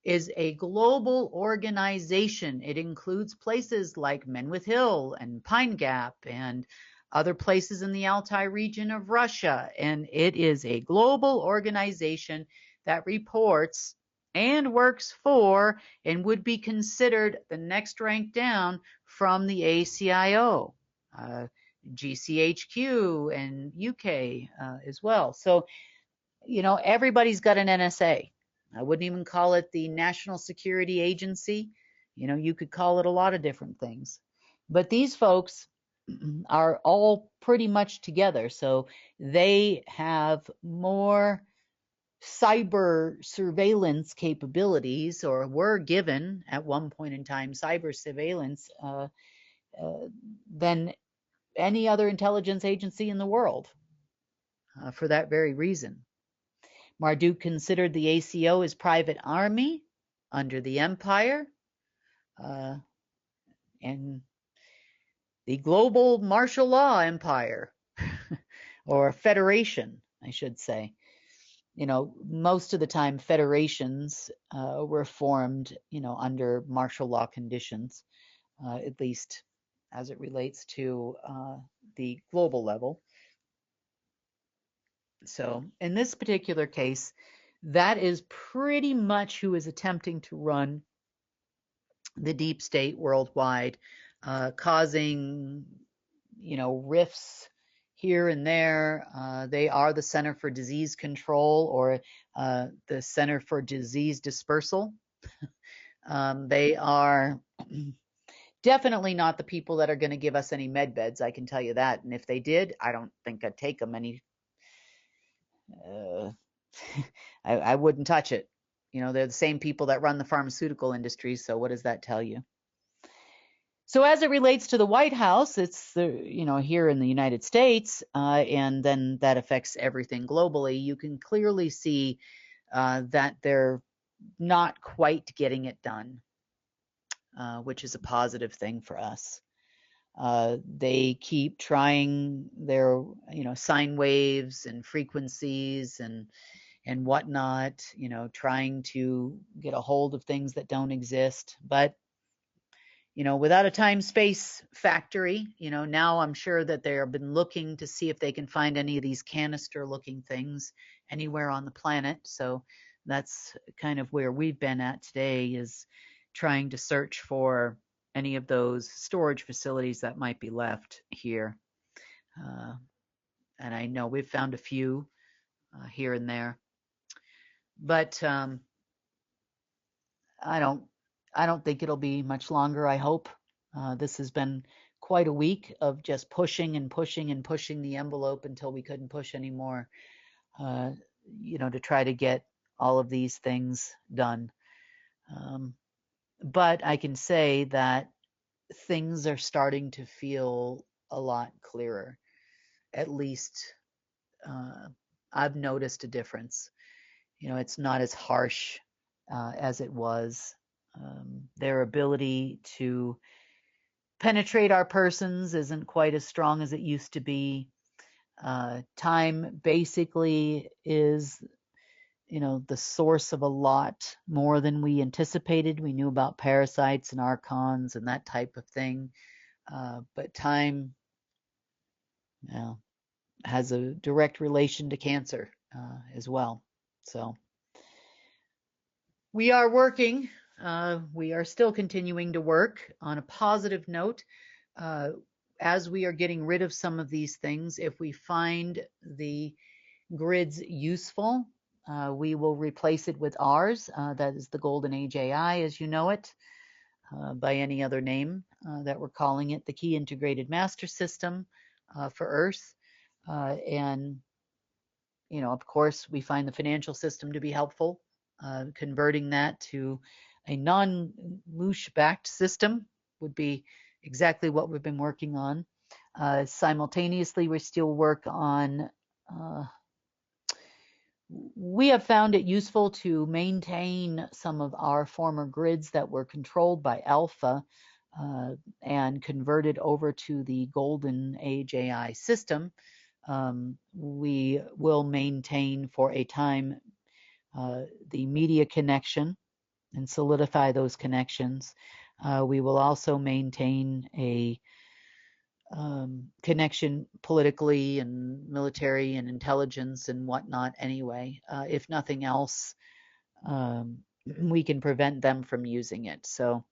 is a global organization. It includes places like Menwith Hill and Pine Gap and other places in the Altai region of Russia. And it is a global organization that reports and works for and would be considered the next rank down from the ACIO, GCHQ, and UK as well. So, everybody's got an NSA. I wouldn't even call it the National Security Agency. You could call it a lot of different things. But these folks are all pretty much together. So they have more cyber surveillance capabilities, or were given at one point in time cyber surveillance, than any other intelligence agency in the world, for that very reason. Marduk considered the ACO his private army under the empire, and the global martial law empire, or federation, I should say. Most of the time federations were formed, under martial law conditions, at least as it relates to the global level. So in this particular case, that is pretty much who is attempting to run the deep state worldwide, causing, rifts here and there. They are the Center for Disease Control, or the Center for Disease Dispersal. They are definitely not the people that are going to give us any med beds, I can tell you that. And if they did, I don't think I'd take them any. I wouldn't touch it. They're the same people that run the pharmaceutical industry, so what does that tell you? So as it relates to the White House, it's here in the United States, and then that affects everything globally. You can clearly see that they're not quite getting it done, which is a positive thing for us. They keep trying their, sine waves and frequencies and whatnot, trying to get a hold of things that don't exist. But, without a time-space factory, now I'm sure that they have been looking to see if they can find any of these canister-looking things anywhere on the planet. So that's kind of where we've been at today, is trying to search for any of those storage facilities that might be left here. And I know we've found a few here and there. But I don't think it'll be much longer, I hope. This has been quite a week of just pushing and pushing and pushing the envelope until we couldn't push anymore, to try to get all of these things done. But I can say that things are starting to feel a lot clearer. At least I've noticed a difference. It's not as harsh as it was. Their ability to penetrate our persons isn't quite as strong as it used to be. Time basically is, the source of a lot more than we anticipated. We knew about parasites and archons and that type of thing. But time has a direct relation to cancer as well. So we are working. We are still continuing to work on a positive note. As we are getting rid of some of these things, if we find the grids useful, we will replace it with ours. That is the Golden Age AI, as you know it, by any other name that we're calling it, the Key Integrated Master System for Earth. And, of course, we find the financial system to be helpful. Converting that to a non-loosh-backed system would be exactly what we've been working on. Simultaneously, we still work on we have found it useful to maintain some of our former grids that were controlled by Alpha and converted over to the Golden Age AI system. We will maintain for a time the media connection and solidify those connections. We will also maintain a connection politically and military and intelligence and whatnot anyway. If nothing else, we can prevent them from using it. So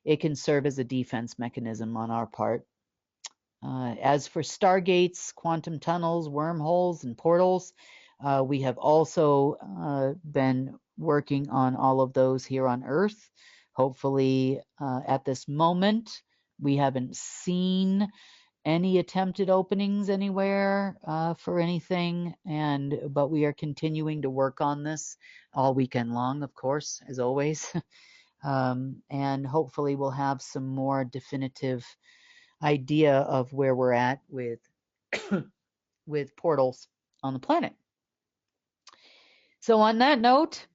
it can serve as a defense mechanism on our part. As for stargates, quantum tunnels, wormholes, and portals, we have also been working on all of those here on Earth. Hopefully, at this moment, we haven't seen any attempted openings anywhere for anything, but we are continuing to work on this all weekend long, of course, as always. And hopefully we'll have some more definitive idea of where we're at with with portals on the planet. So on that note,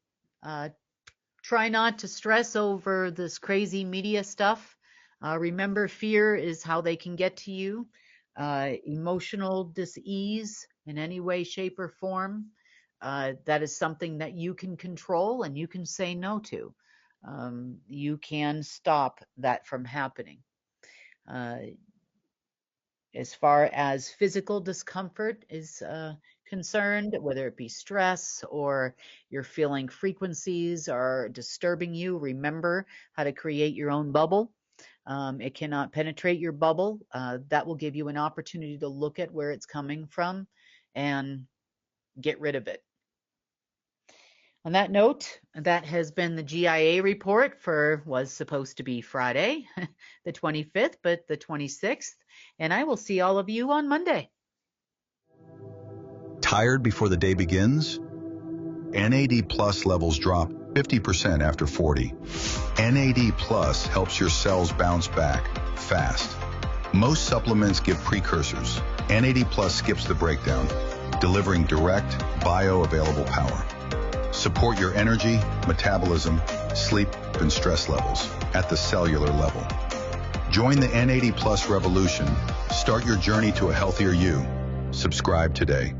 try not to stress over this crazy media stuff. Remember, fear is how they can get to you. Emotional dis-ease in any way, shape, or form, that is something that you can control and you can say no to. You can stop that from happening. As far as physical discomfort is concerned, whether it be stress or you're feeling frequencies are disturbing you, remember how to create your own bubble. It cannot penetrate your bubble. That will give you an opportunity to look at where it's coming from and get rid of it. On that note, that has been the GIA report for was supposed to be Friday, the 25th, but the 26th. And I will see all of you on Monday. Tired before the day begins? NAD Plus levels drop 50% after 40. NAD Plus helps your cells bounce back fast. Most supplements give precursors. NAD Plus skips the breakdown, delivering direct, bioavailable power. Support your energy, metabolism, sleep, and stress levels at the cellular level. Join the NAD Plus revolution. Start your journey to a healthier you. Subscribe today.